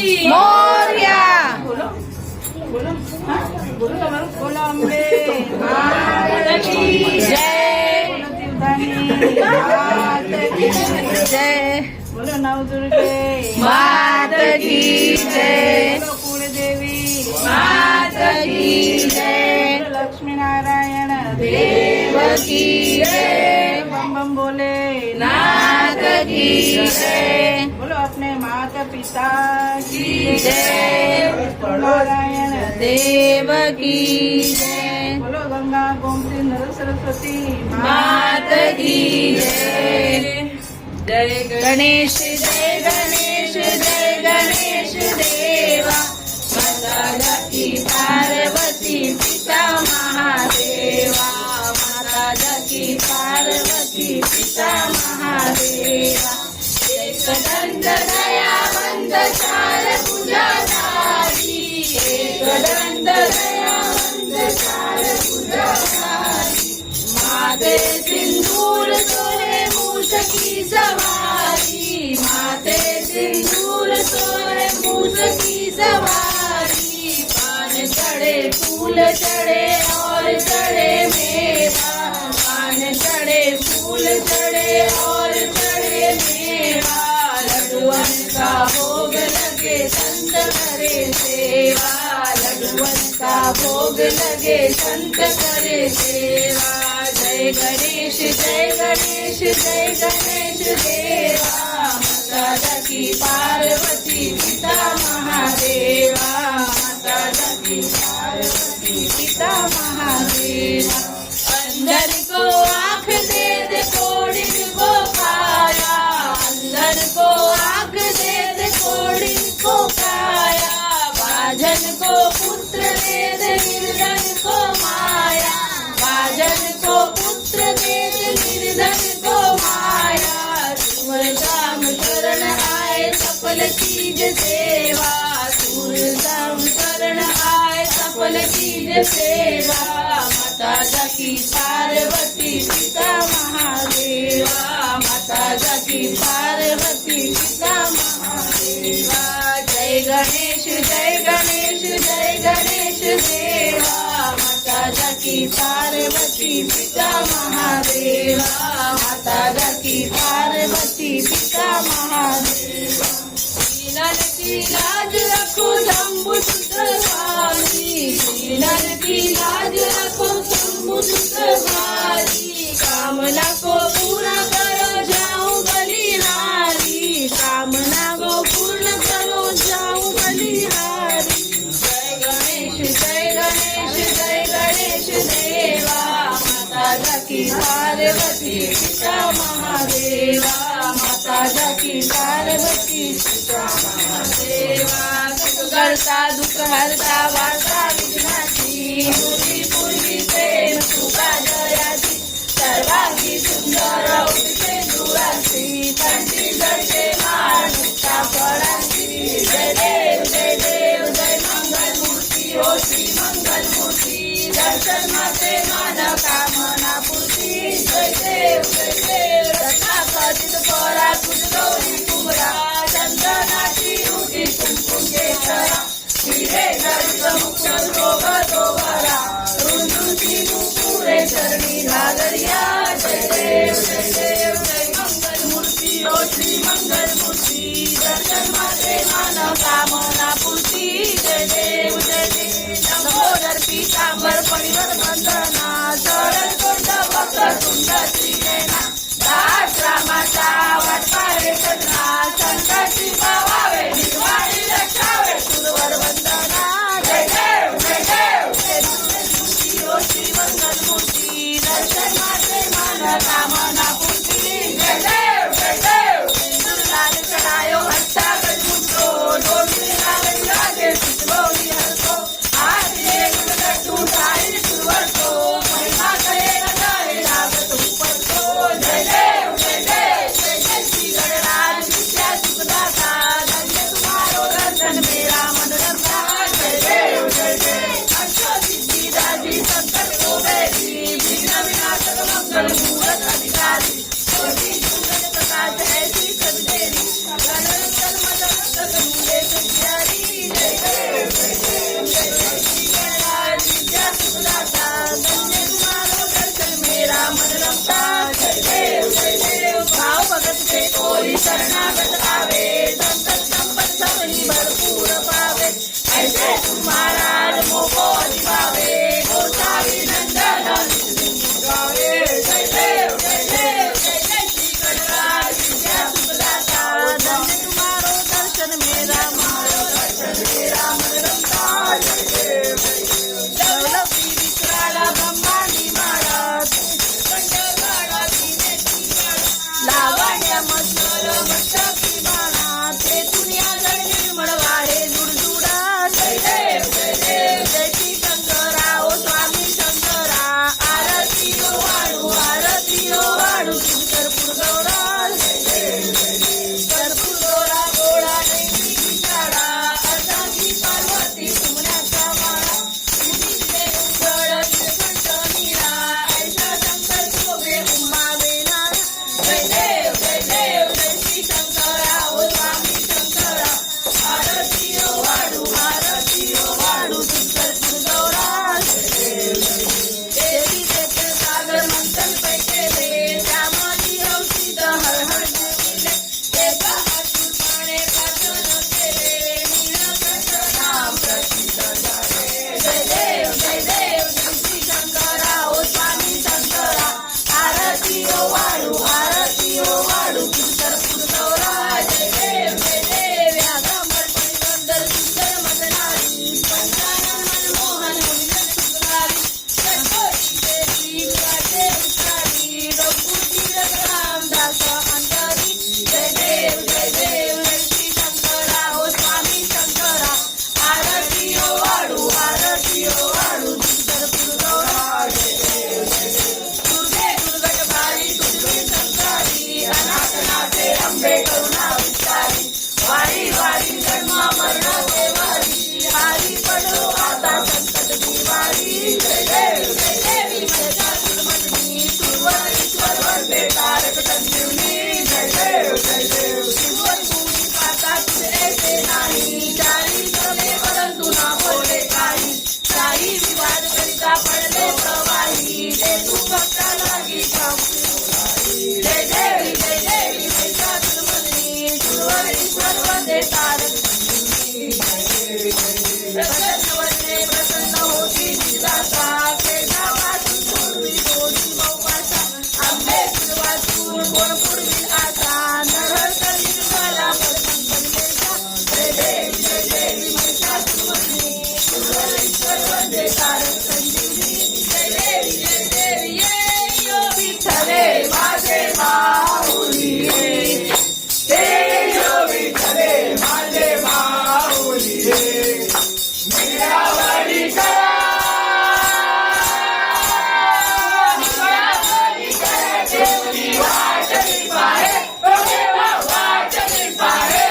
मोरया. बोलो बोलो हाँ बोलो तुम्हारा बोलो अम्बे माता की जय. बोलो जीवदानी माता की जय. बोलो नवदुर्गे मात की जय. बोलो कुलदेवी मात की जय. बोलो लक्ष्मी नारायण देव की जय. बम बम बोले नाथ की जय. बोलो अपने माता पिता की जय. नारायण देव की जय. बोलो गंगा गोमती नर सरस्वती मात की जय. जय गणेश जय गणेश जय गणेश देवा. माता की पार्वती पिता महादेवा. माता की पार्वती पिता महादेवा. एकदंत दयावंत चार भुजाधारी. एकदंत दयावंत चार भुजाधारी. माते सिंदूर सोने मूषकी सवारी. माते सिंदूर सोने मूषकी सवारी. पान चढ़े फूल चढ़े और चढ़े मेवा. पान चढ़े फूल चढ़े और चढ़े मेवा. लड्डुअन का भोग लगे संत करे सेवा. लड्डुअन का भोग लगे संत करे सेवा. जय गणेश जय गणेश जय गणेश देवा. माता की पार्वती पिता महादेवा. माता की पार्वती पिता महादेवा. अंदर को आँख दे दे कोड़ी को काया. अंदर को आँख दे दे कोड़ी को काया. बाजन को पुत्र दे दे निर्धन को माया. बाजन को पुत्र दे दे निर्धन को माया. सुर धाम शरण आए सफल चीज सेवा. सुर धाम शरण आए सफल चीज सेवा. माता की पार्वती पिता महादेवा. माता की पार्वती पिता महादेवा. जय गणेश जय गणेश जय गणेश देवा. माता की पार्वती पिता महादेवा. माता की पार्वती पिता महादेवा. दीनन की लाज रखो शंभु सूत्र स्वामी. दीनन की लाज रखो शंभु सूत्र स्वामी. कामना को पूरा करो जाऊं बलिहारी. कामना को पूर्ण करो जाऊं बलिहारी. जय गणेश जय गणेश जय गणेश देवा. माता की पार्वती पिता महादेवा. माता की पार्वती पिता महादेवा. सुख करता दुःख हरता वार्ता विघ्नाची. पूर्वी पूर्वी प्रेम तुका जयाची. सर्वांगी सुंदर उठते धुळाची. कंठी जडते माणूसच्या फळाची. जय देव जय देव जय मंगल मूर्ती हो श्री मंगल मूर्ती. दर्शन माते मन कामना पूर्ती. जय देव रत्नाखचित परा कुजगौरी कुमरा. चंदनाची उठी कुंकुम केशरा. हिरे दर्श मुक्त रोग दोघरा. रुंदुची नुपुरे चरणी घागरिया. जय देव जय मंगल मूर्ती हो श्री मंगल मूर्ती. दर्शन माते मन कामना पूर्ती. जय देव नमोदर पीतांबर परिवर बंधना. चरण कोंड भक्त सुंदर श्रीनेना. दास रामाचा वाटपारे सजना. संकटी पावावे निर्वाणी रक्षावे सुरवर वंदना. जय देव मूर्ती हो श्री मंगल मूर्ती. दर्शन माते मन कामना पूर्ती. जय देव लाल चढ़ायो हत्ता गजमुद्रो. डोली लाल लागे सुतलोली हरतो. आज एक लड्डू डाली सुरवर को. महिमा करे लगाए लागत ऊपर को. जय देव श्री गणराज विद्या सुखदाता. धन्य तुम्हारो दर्शन मेरा मन रमता. जय देव अक्षो सिद्धि दादी संकट को बेरी. विघ्न विनाशक मंगल मूरत अधिकारी. ज्योति सुंदर प्रकाश ऐसी सब देवी. श्री हरी जय देव जय देव जय जय श्री गणराज विद्या सुखदाता धन्य तुम्हारो दर्शन मेरा मन रमता जय देव भाव भगत के कोई शरणागत आवे संतत संपत सबनी भरपूर पावे ऐसे तुम महाराज मोको अधिभावे गोसावी नंदन गावे जय देव जय देव जय जय श्री गणराज विद्या सुखदाता धन्य तुम्हारो दर्शन मेरा मन रमता जय देव दौलती विकराला ब्रह्मांडी माळा कंठगाळा तिनेची गाळा लावण्या मस्तर मस्तकी बाणा ते दुनिया जड निर्मळ वाहे जुडजुडा जय देव जय श्री शंकरा ओ स्वामी शंकरा आरती ओ वाढू कर्पूर गौरा जय देव कर्पूर गौरा गोळा नैमिकी शाळा अर्धांगी पार्वती सुमण्याचा माळा उदिले उघड तिरकंठ नीरा ऐसा शंकर शोभे उमा वेणारा जय देव जय श्री शंकरा ओ स्वामी शंकरा आरती ओ वाढू कर्पूर गौरा देवी देते सागर मंथन पैकेले त्यामध्ये औषध हर हर देविले एका अश्रू पाणे प्रार्थना केले नीलकंठ नाम प्रसिद्ध झाले जय देव जय श्री शंकरा ओ स्वामी शंकरा आरती ओ वाढू कर्पूर गौरा जय देव या ब्राह्मणपणी वंदर सुंदर मदनारी पंचानन मनमोहन मुनिजन सुखकारी षट्कोटी देवी वाटे उच्चारी रघुकुटी रामदास अंतरी जय देव जय श्री शंकरा ओ स्वामी शंकरा आरती ओ वाढू कर्पूर गौरा जय दुर्गे दुर्गट भारी दुर्गे संसारी अनाथ नाथे अंबे करुणा विचारी वारी जन्म मरण देवारी हारी पडो आता संकट दिवाळी जय देवी महिषासुरमर्दिनी सुरवरीश्वर वंदे तारक संजीवनी जय देव शिवर पूरी पाता तुझे ऐसे नाही चारी चले परंतु ना बोले काही विवाद करिता पडले प्रवाही ते तू भक्ता लागी जय देवी महिषासुरमर्दिनी सुरवरीश्वर वंदे तारक संजीवनी प्रसन्न वचने प्रसन्न होती जिजाता केशापासून पूर्वी दोषी बहुपाशा आंबे वाचून कोण पूर्वी आशा नरहर करीत झाला परसंकल्पेशा जय देवी महिषासुरमर्दिनी सुरवरीश्वर वंदे तारक संजीवनी जय देवी ये यो विठ्ठले माझे माऊली ते यो विठ्ठले माझे माऊली मीरावाडी करा देवनी वाटली पाहे देवा वाटली पाहे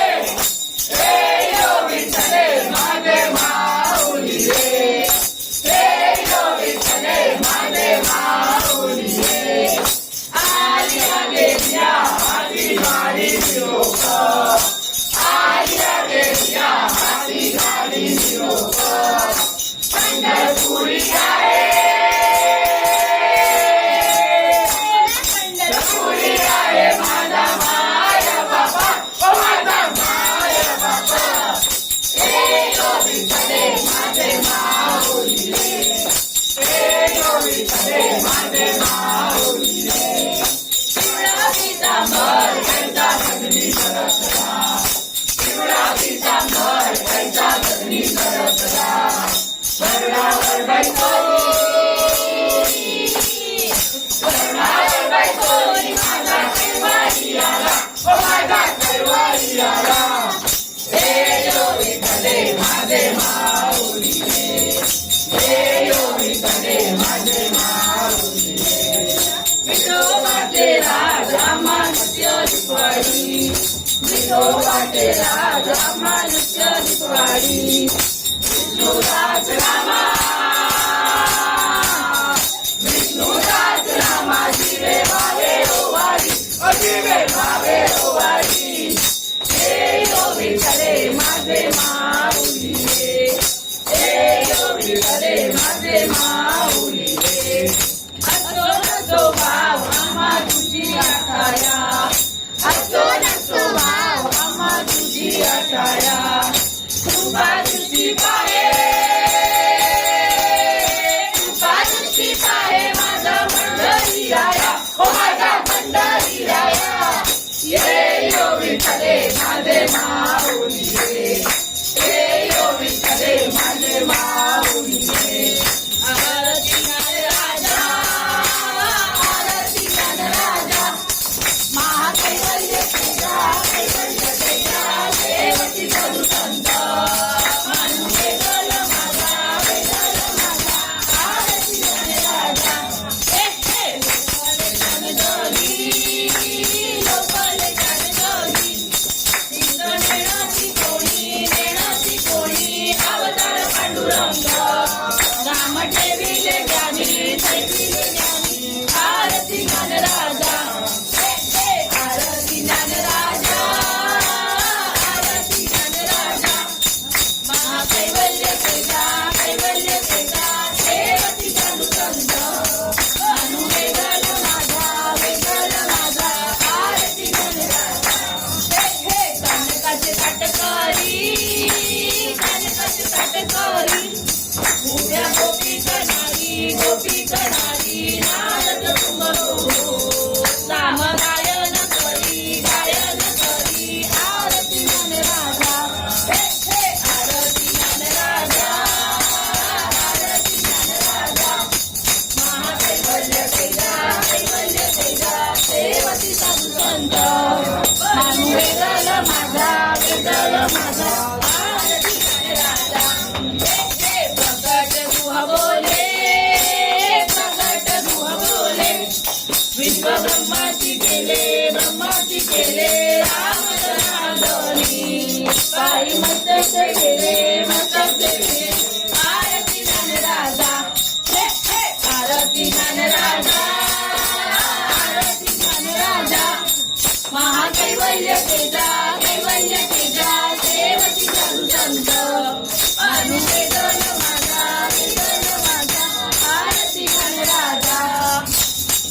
हे यो विठ्ठले माझे माऊली हे यो विठ्ठले माझे माऊली आलिया देविया हाती गाडी लोक आलिया देविया हाती गाडी लोक पंढरपुरी आहे पंढरपुरी आहे माझा माया बाबा ओ माझा माया बाबा हे यो विठ्ठले माझे माऊली हे यो विठ्ठले माझे माऊली पिवळा पितांबर त्यांचा सगळी सरसरा पिवळा पितांबर त्यांचा सगळी सरसरा वर्णावर बैठोनी माझा कैवारी आला ओ माझा कैवारी आला हे यो विठ्ठले माझे माऊली हे यो विठ्ठले माझे माऊली विठोबाचे राज अमानुष्य दिपवाडी विठोबाचे राज अमानुष्य दिपवाडी विष्णुदास रामा जीवे भावे ओ वाडी हे यो विठ्ठले माझे दृष्टी पाहे, कृपा दृष्टी पाहे माझा पंढरीराया, हो माझा पंढरीराया. ये यो विठ्ठले माझे माऊली रे, ये यो विठ्ठले माझे माऊली रे. आरती ज्ञानराजा, आरती ज्ञानराजा, महाकैवल्य तेजा, कैवल्य तेजा, देवती साधुसंत, मानू वेगळ माझा, वेगळ माझा. आरती ज्ञानराजा, हे हे लोकले ज्ञानजोगी, लोकले ज्ञानजोगी. सिंग नेणाची कोणी, नेणाची कोणी, अवतार पांडुरंग, नाम ठेविले ज्ञानी, ठेविले ज्ञानी. आरती ज्ञानराजा, हे हे आरती ज्ञानराजा, आरती ज्ञानराजा, महाकैवल्य तेजा, कैवल्य तेजा, देवती साधुसंत, मानू वेगळ माझा, वेगळ माझा. आरती ज्ञानराजा, हे हे कानकाचे काटकरी, कानकाचे काटकरी. उभ्या गोपी करणारी, गोपी करणारी, नारद तुमरो, नाम गायन करी, गायन करी. आरती ज्ञानराजा, हे हे आरती ज्ञानराजा, आरती ज्ञानराजा, महाकैवल्य तेजा, कैवल्य तेजा, देवती साधुसंत, मानू वेगळ माझा, वेगळ माझा. आरती ज्ञानराजा, हे हे प्रगट गुह बोले, प्रगट गुह बोले. विश्व ब्रह्माची केले, ब्रह्माची केले, राम जनार्दनी. पायी मस्तक केले, मस्तक केले. आरती ज्ञानराजा, हे हे आरती ज्ञानराजा, आरती ज्ञानराजा, महाकैवल्य तेजा, कैवल्य तेजा, देवती साधुसंत, मानू वेगळ माझा, वेगळ माझा. आरती ज्ञानराजा,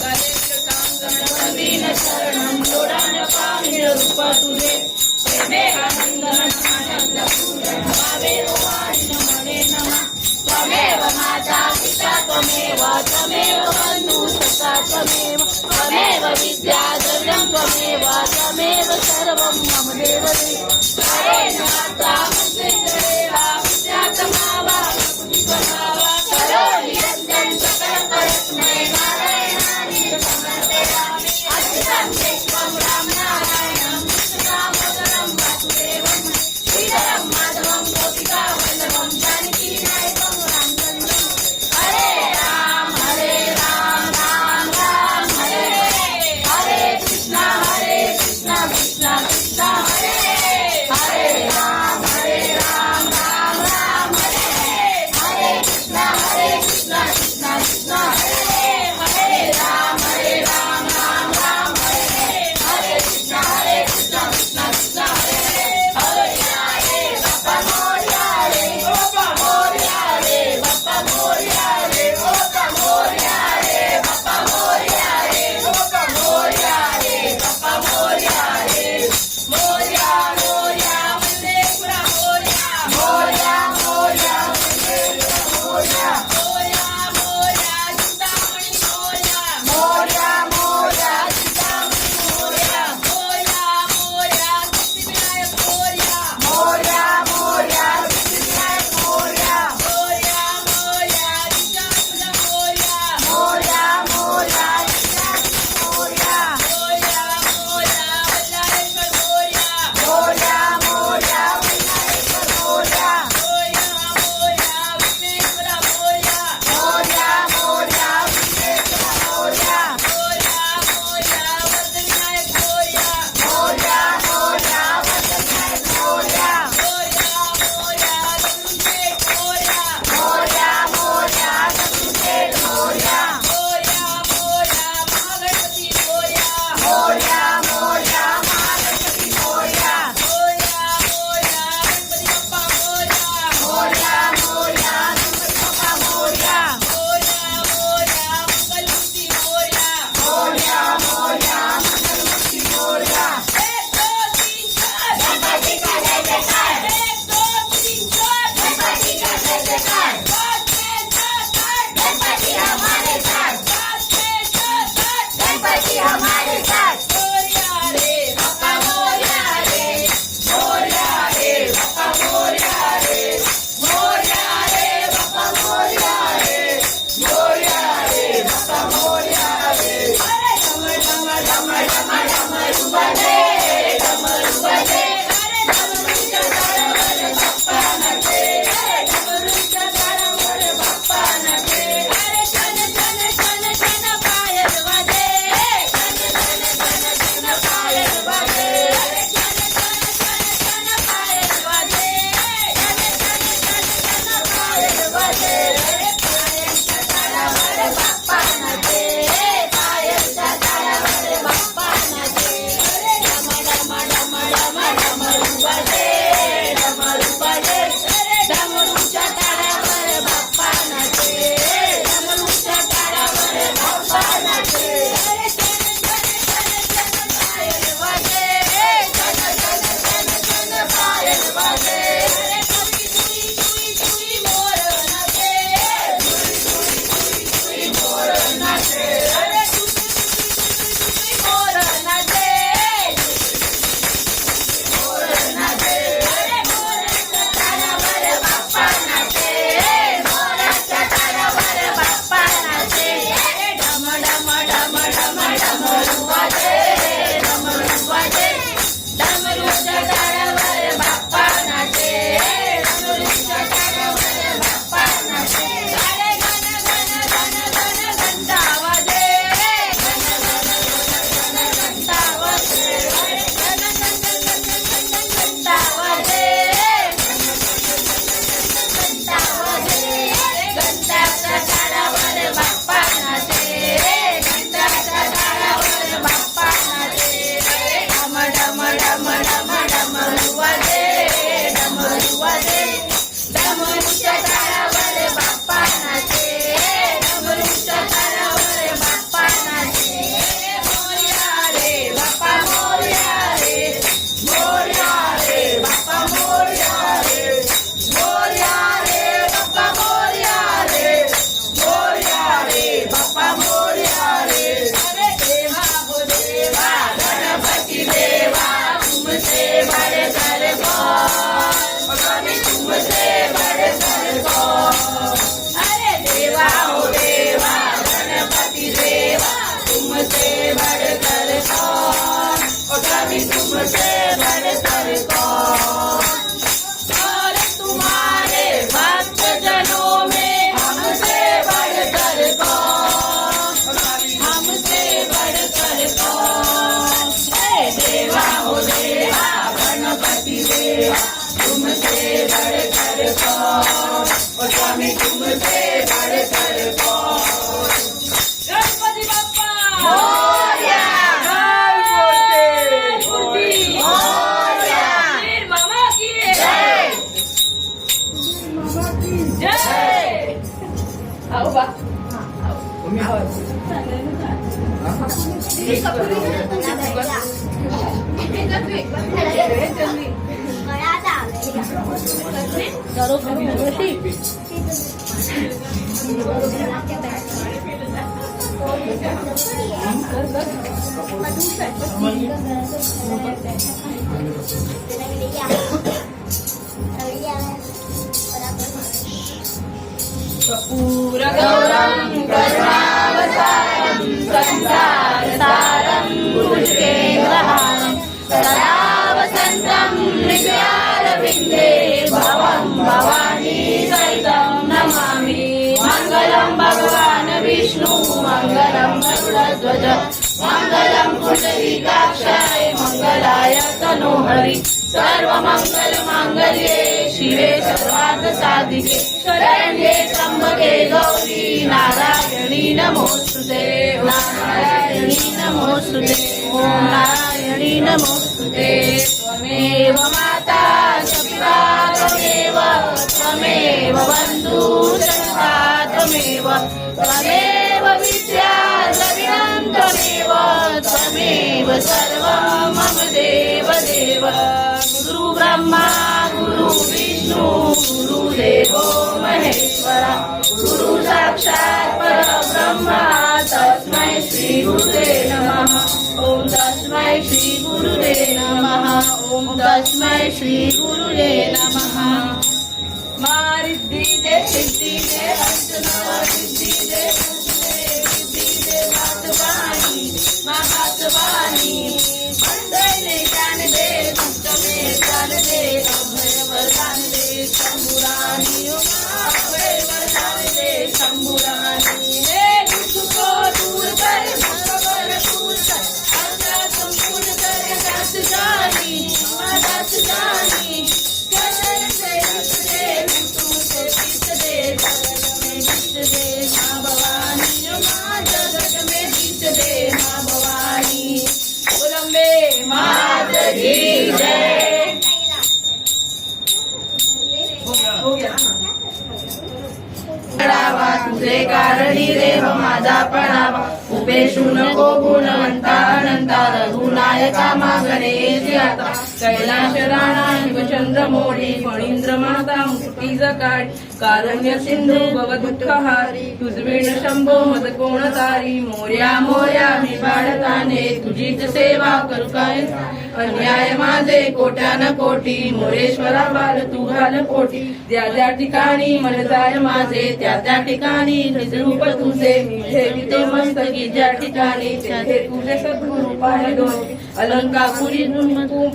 गणेश कांगण नवीन शरणं, लोडान पाहिल रूप तुझे, प्रेमेकानंदन आनंद पूर्ण भावे वाणी म्हणे नमा. त्वमेव माता पिता त्वमेव, त्वमेव बंधू सखा त्वमेव, त्वमेव विद्या द्रव्यं त्वमेव, त्वमेव सर्वं मम देवते. हरे माता मंत्रे देवा, विद्यात्मावा भक्तिभावा, करोमि यज्ञं सकल परस्मै, नारायणानि समर्पयामि. अच्युतं केशवं राम नारायणं, कृष्णदामोदरं वासुदेवं, श्रीधरं माधवं गोपिका वल्लभं, जानकी नायकं रामचन्द्रं. हरे राम, राम राम, हरे हरे. हरे कृष्णा, कृष्णा कृष्णा, हरे हरे. तुमसे बढ़कर कौन, ओ स्वामी तुमसे बढ़कर कौन। गणपति बाप्पा मोरया, जय मूर्ति मोरया, वीर मामा की जय, जय। आओ बा, कर्पूर गौरम करुणावतारम संसार सारम भुजगेन्द्रहारम सदा वसंतम हृदयारविंदे भवं भवानी सहितं नमामि। मंगलम भगवान विष्णु मंगलम गरुड़ध्वज मंगलम पुंडरीकाक्षाय मंगलाय तनोहरि सर्वमंगल मांगल्ये शिवे सर्वार्थ साधिके शरण्ये त्र्यंबके गौरी नारायणी नमोस्तुते नारायणी नमोस्तुते ओम नारायणी नमोस्तुते। त्वमेव माता च पिता त्वमेव त्वमेव बन्धुसखा त्वमेव त्वमेव विद्या द्रविणं त्वमेव त्वमेव सर्वं मम देव देव। गुरु ब्रह्मा गुरु विष्णु गुरुदेवो महेश्वरा गुरु साक्षात् परब्रह्म तस्मै श्री गुरुवे नमः। ओम तस्मै श्री गुरुवे नमः। ओम तस्मै श्री गुरुवे नमः। मां रिद्धि दे सिद्धि दे हंसना सिद्धि दे सिद्धि दे बात वाणी मां बात वाणी मंदने जान दे भक्त में जान दे अभय वरदान दे शंभुरानी अभय वरदान दे शंभुरानी। हे दुख को दूर कर भगवान दूर कर अंधा संपूर्ण कर दास जानी मां दास जानी चरण से हित दे तुमसे हित दे जगत में हित दे मां भवानी मां जगत में हित दे मां भवानी। बोलंबे मात की जय। हो गया पडावा तुझे कारणी देव माझा पडावा उपेशू नको गुणवंता अनंता रघुनायका मागणे आता कैलाश राणा शिवचंद्र मोडी फणींद्र माता मुक्ती जकाळी कारण्य सिंधू भवदुःखहारी तुझविण शंभो मद कोण तारी मोर्या मोर्या मी बाळताने तुझीच सेवा करू काय अन्याय माझे कोट्यान कोटी मोरेश्वरा बाल तू घाल कोटी त्या त्या ठिकाणी मन जाय माझे त्या त्या ठिकाणी रूप तुझे मी ठेविते मस्तकी ज्या ठिकाणी तेथे तुझे सद्गुरु पाय दोन अलंकापुरी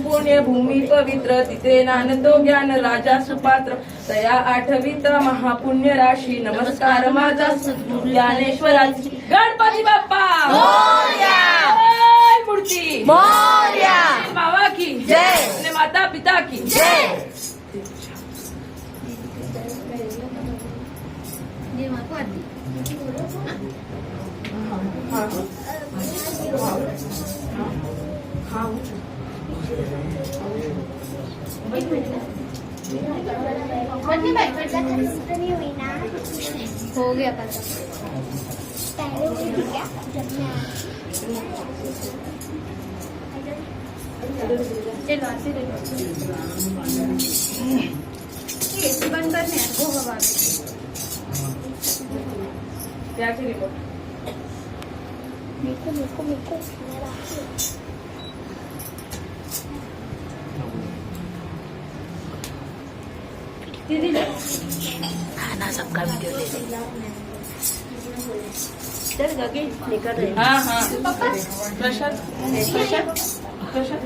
पुण्य भूमी पवित्र तिथे नांदतो ज्ञान राजा सुपात्र तया आठवित महापुण्य राशी नमस्कार माझा सद्गुरु ज्ञानेश्वराची। गणपती बाप्पा मोरया, जय मूर्ती मोरया, बाबा की जय आणि माता पिता की जय। हो गया पहले हुई थी क्या जब मैं चलो ऐसे एसी बंद करने हैं वो हवा मेरे को दीदी खाना सबका वीडियो ले चल गगे निकल रहे हाँ हाँ पापा प्रसाद प्रसाद प्रसाद